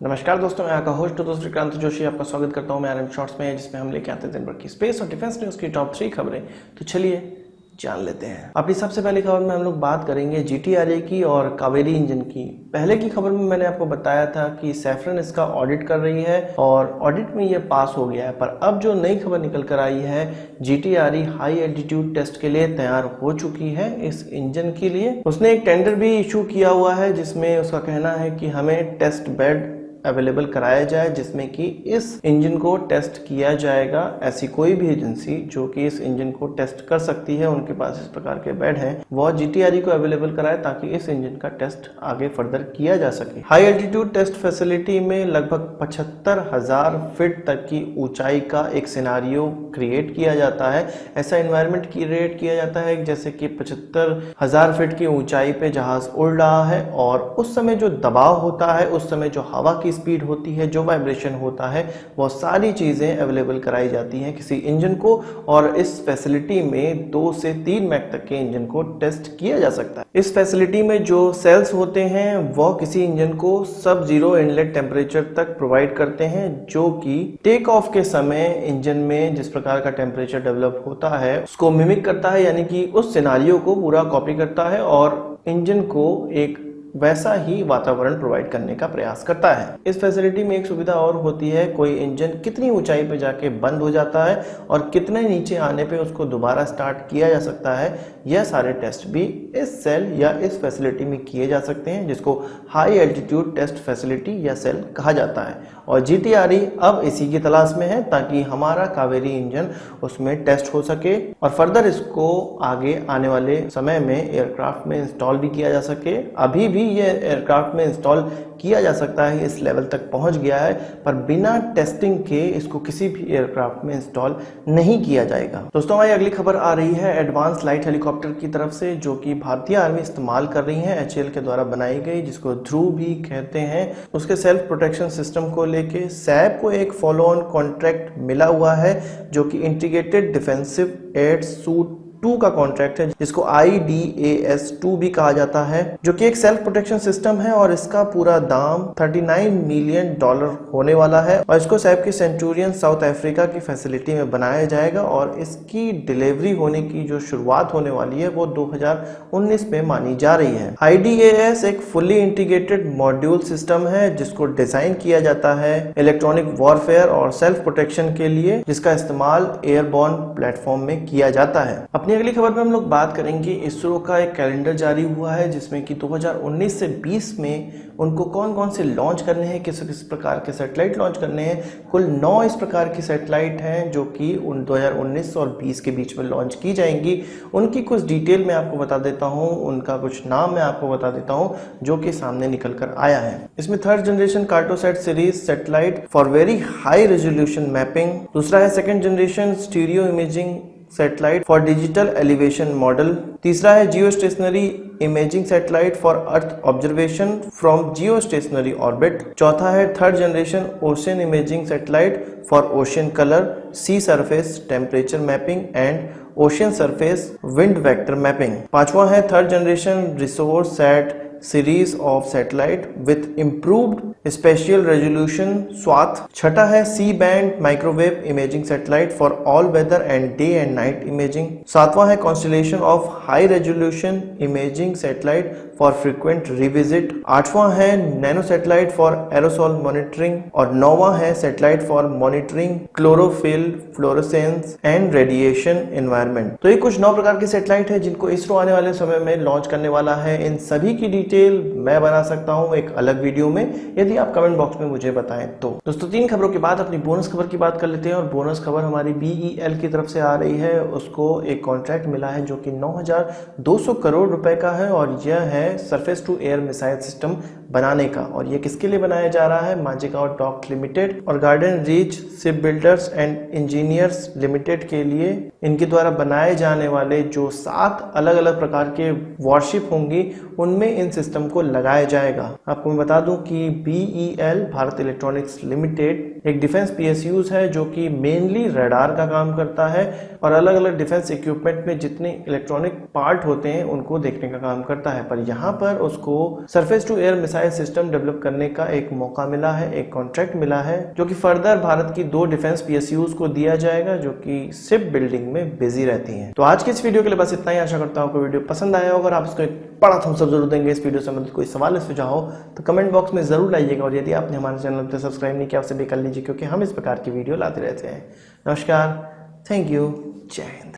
नमस्कार दोस्तों, मैं आपका होस्ट दोस्त विक्रांत जोशी आपका स्वागत करता हूं मैं आरएम शॉर्ट्स में, जिसमें हम लेके आते हैं दिन भर की स्पेस और डिफेंस न्यूज़ की टॉप 3 खबरें। तो चलिए जान लेते हैं। अपनी सबसे पहली खबर में हम लोग बात करेंगे GTRA की और कावेरी इंजन की। पहले की खबर में मैंने आपको बताया था कि सैफरन इसका ऑडिट कर रही है और ऑडिट में ये पास हो गया है, पर अब जो नई खबर निकल कर आई है, GTRA हाई एल्टीट्यूड टेस्ट के लिए तैयार हो चुकी है। इस इंजन के लिए उसने एक टेंडर भी इशू किया हुआ है, जिसमें उसका कहना है कि हमें टेस्ट बेड अवेलेबल कराया जाए जिसमें कि इस इंजन को टेस्ट किया जाएगा। ऐसी कोई भी एजेंसी जो कि इस इंजन को टेस्ट कर सकती है, उनके पास इस प्रकार के बेड हैं, वो GTRA को अवेलेबल कराए ताकि इस इंजन का टेस्ट आगे फर्दर किया जा सके। हाई एल्टीट्यूड टेस्ट फैसिलिटी में लगभग 75,000 फीट तक की ऊंचाई का एक सिनारियो क्रिएट किया जाता है। ऐसा एनवायरनमेंट क्रिएट किया जाता है जैसे कि 75,000 फीट की ऊंचाई पे जहाज उड़ रहा है और उस समय जो दबाव होता है, उस समय जो हवा की स्पीड होती है, जो वाइब्रेशन होता है, वो सारी चीजें अवेलेबल कराई जाती हैं किसी इंजन को। और इस फैसिलिटी में 2 से 3 मैक तक के इंजन को टेस्ट किया जा सकता है। इस फैसिलिटी में जो सेल्स होते हैं वो किसी इंजन को सब जीरो इनलेट टेम्परेचर तक प्रोवाइड करते हैं, जो कि टेक ऑफ के समय इंजन में जिस प्रकार का टेम्परेचर डेवलप होता है उसको मिमिक करता है, यानी कि उस सिनारियो को पूरा कॉपी करता है और इंजन को एक वैसा ही वातावरण प्रोवाइड करने का प्रयास करता है। इस फैसिलिटी में एक सुविधा और होती है, कोई इंजन कितनी ऊंचाई पे जाके बंद हो जाता है और कितने नीचे आने पे उसको दोबारा स्टार्ट किया जा सकता है, यह सारे टेस्ट भी इस सेल या इस फैसिलिटी में किए जा सकते हैं, जिसको हाई एल्टीट्यूड टेस्ट फैसिलिटी या सेल कहा जाता है। और GTRA अब इसी की तलाश में है ताकि हमारा कावेरी इंजन उसमें टेस्ट हो सके और फर्दर इसको आगे आने वाले समय में एयरक्राफ्ट में इंस्टॉल भी किया जा सके। अभी भी ये एयरक्राफ्ट में इंस्टॉल किया जा सकता है, इस लेवल तक पहुंच गया है, पर बिना टेस्टिंग के इसको किसी भी एयरक्राफ्ट में इंस्टॉल नहीं किया जाएगा। दोस्तों, हमारी अगली खबर आ रही है एडवांस लाइट हेलीकॉप्टर की तरफ से, जो कि भारतीय आर्मी इस्तेमाल कर रही है। HAL के द्वारा बनाई गई, जिसको ध्रुव भी कहते हैं। उसके सेल्फ प्रोटेक्शन सिस्टम को लेके सैप को एक फॉलो ऑन कॉन्ट्रैक्ट मिला हुआ है, जो कि इंटीग्रेटेड डिफेंसिव एयर सूट 2 का कॉन्ट्रैक्ट है, जिसको IDAS-2 भी कहा जाता है, जो कि एक सेल्फ प्रोटेक्शन सिस्टम है और इसका पूरा दाम $39 मिलियन होने वाला है। और इसको सैप की सेंचुरियन साउथ अफ्रीका की फैसिलिटी में बनाया जाएगा और इसकी डिलीवरी होने की जो शुरुआत होने वाली है वो 2019 में मानी जा रही है। IDAS एक फुली इंटीग्रेटेड मॉड्यूल सिस्टम है, जिसको डिजाइन किया जाता है इलेक्ट्रॉनिक वॉरफेयर और सेल्फ प्रोटेक्शन के लिए, जिसका इस्तेमाल एयरबॉर्न प्लेटफॉर्म में किया जाता है। अपनी अगली खबर में हम लोग बात करेंगे इसरो का एक कैलेंडर जारी हुआ है, जिसमें कि 2019 से 20 में उनको कौन कौन से लॉन्च करने हैं, किस किस प्रकार के सैटेलाइट लॉन्च करने हैं। कुल 9 इस प्रकार की सैटेलाइट हैं जो कि 2019 और 20 के बीच में लॉन्च की जाएंगी। उनकी कुछ डिटेल मैं आपको बता देता हूं, उनका कुछ नाम मैं आपको बता देता हूं जो कि सामने निकल कर आया है। इसमें 3rd generation Cartosat series satellite for very high resolution mapping. दूसरा है 2nd generation stereo imaging satellite for digital elevation model. तीसरा है geostationary imaging satellite for earth observation from geostationary orbit. चौथा है 3rd generation ocean imaging satellite for ocean colour, sea surface temperature mapping and ocean surface wind vector mapping. पांचवा है 3rd generation Resourcesat series of satellite with improved spatial resolution स्वाथ। छठा है C band microwave imaging satellite for all weather and day and night imaging. सातवां है constellation of high resolution imaging satellite for frequent revisit. आठवां है nano satellite for aerosol monitoring और 9वां है satellite for monitoring chlorophyll fluorescence and radiation environment. तो ये कुछ 9 प्रकार की सैटेलाइट है जिनको इसरो आने वाले समय में लॉन्च करने वाला है। इन सभी की डिटेल मैं बना सकता हूं एक अलग वीडियो में, यदि आप कमेंट बॉक्स में मुझे बताएं तो। दोस्तों, 3 खबरों के बाद अपनी बोनस खबर की बात कर लेते हैं और बोनस खबर हमारी BEL की तरफ से आ रही है। उसको एक कॉन्ट्रैक्ट मिला है जो कि 9,200 करोड़ रुपए का है और यह है surface to air missile system बनाने का। और ये किसके लिए बनाया जा रहा है? मांझीगांव डॉक लिमिटेड और garden reach ship builders and engineers limited के लिए इनके द्वारा बनाए जाने वाले जो 7 अलग अलग प्रकार के वॉरशिप होंगी, उनमें इन सिस्टम को लगाया जाएगा। आपको मैं बता दूं कि BEL भारत इलेक्ट्रॉनिक्स लिमिटेड एक डिफेंस PSUs है जो कि मेनली रडार का काम करता है और अलग अलग डिफेंस इक्विपमेंट में जितने इलेक्ट्रॉनिक पार्ट होते हैं उनको देखने का काम करता है। पर यहाँ पर उसको surface to air missile system develop करने का एक मौका मिला है, एक कॉन्ट्रैक्ट मिला है, जो कि फर्दर भारत की 2 डिफेंस पीएसयूज को दिया जाएगा जो कि शिप बिल्डिंग में बिजी रहती हैं। तो आज की इस वीडियो के लिए बस इतना ही। आशा करता हूँ आपको वीडियो पसंद आया होगा और आप इसको एक बड़ा थम्स अप जरूर देंगे। इस वीडियो से मतलब कोई सवाल सुझाव हो तो कमेंट बॉक्स में जरूर लाइएगा और यदि आपने हमारे चैनल पर सब्सक्राइब नहीं किया उसे भी कर लीजिए, क्योंकि हम इस प्रकार की वीडियो लाते रहते हैं। नमस्कार, थैंक यू, जय हिंद।